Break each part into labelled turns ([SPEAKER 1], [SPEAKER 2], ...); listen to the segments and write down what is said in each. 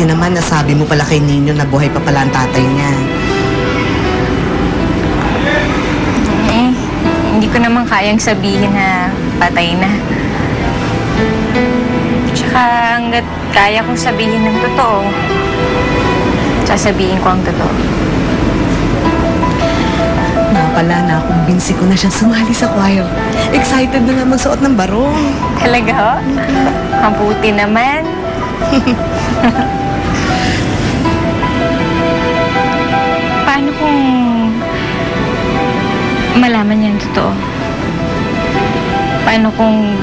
[SPEAKER 1] Buti naman nasabi mo pala kay Nino na buhay pa pala ang tatay niya.
[SPEAKER 2] Hindi ko naman kayang sabihin na patay na. Tsaka hanggat kaya kong sabihin ng totoo, sasabihin ko ang totoo.
[SPEAKER 1] Pala na, kumbinsi ko na siyang sumali sa choir. Excited na nga magsuot ng barong.
[SPEAKER 2] Talaga ho? Mabuti naman. Paano kung malaman niya ang totoo? Paano kung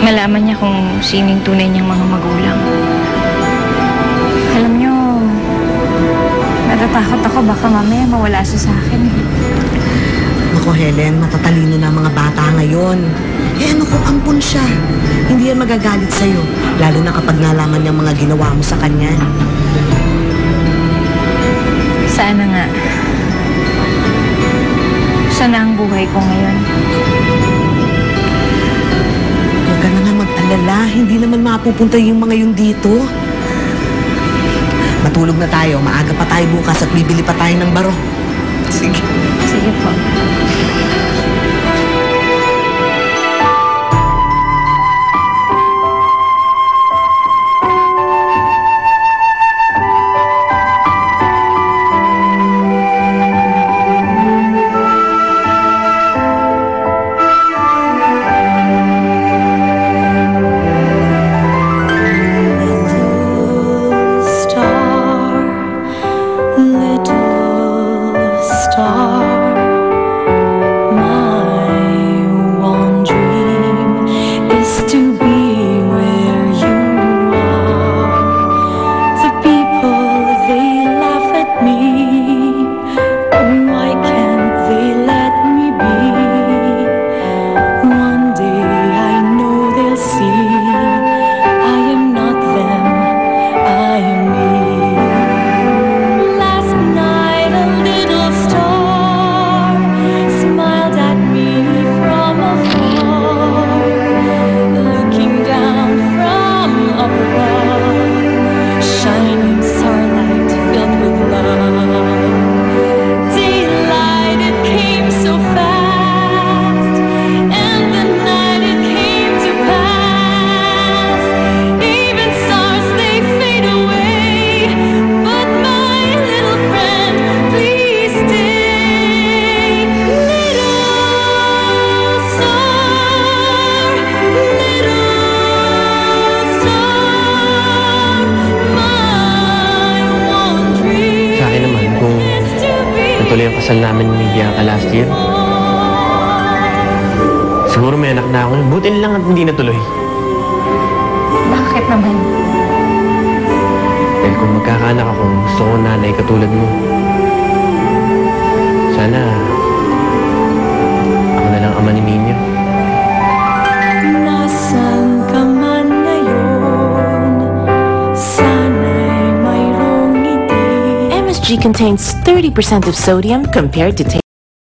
[SPEAKER 2] malaman niya kung sino yung tunay niyang mga magulang? Alam niyo, natatakot ako baka mamaya mawala siya sa akin.
[SPEAKER 1] Naku, Helen, matatalino na ang mga bata ngayon. Eh ano kung ampun siya? Hindi yan magagalit sa'yo. Lalo na kapag nalaman niyang mga ginawa mo sa kanya.
[SPEAKER 2] Sana nga. Sana ang buhay ko ngayon.
[SPEAKER 1] Huwag ka na nga mag-alala. Hindi naman mapupunta yung mga yun dito. Matulog na tayo. Maaga pa tayo bukas at bibili pa tayo ng baro. Sige.
[SPEAKER 2] Sige po.
[SPEAKER 3] tuloy ang kasal namin ni Bianca last year. Siguro may anak na ako. Buti lang at hindi natuloy.
[SPEAKER 2] Bakit naman?
[SPEAKER 3] Dahil kung magkakaanak ako, gusto ko nanay katulad mo. Sana ako na lang ama ni Nino.
[SPEAKER 4] Nasaan ka man ngayon, sana'y mayroong ngiti.
[SPEAKER 5] MSG contains 30% of sodium compared to